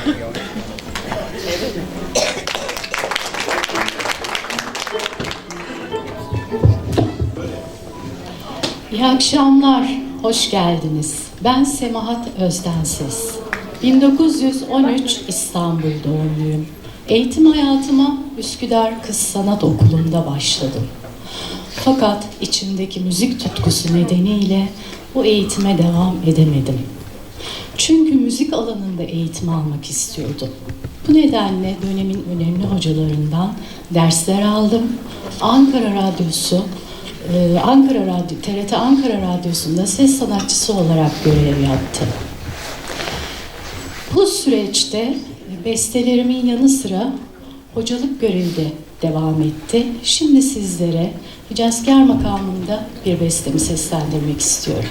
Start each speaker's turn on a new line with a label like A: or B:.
A: İyi akşamlar, hoş geldiniz. Ben Semahat Özdensiz. 1913 İstanbul doğumluyum. Eğitim hayatıma Üsküdar Kız Sanat Okulu'nda başladım. Fakat içimdeki müzik tutkusu nedeniyle bu eğitime devam edemedim. Çünkü müzik alanında eğitim almak istiyordum. Bu nedenle dönemin önemli hocalarından dersler aldım. Ankara Radyosu, TRT Ankara Radyosu'nda ses sanatçısı olarak görev yaptım. Bu süreçte bestelerimin yanı sıra hocalık görevi de devam etti. Şimdi sizlere Hicazkar makamında bir bestemi seslendirmek istiyorum.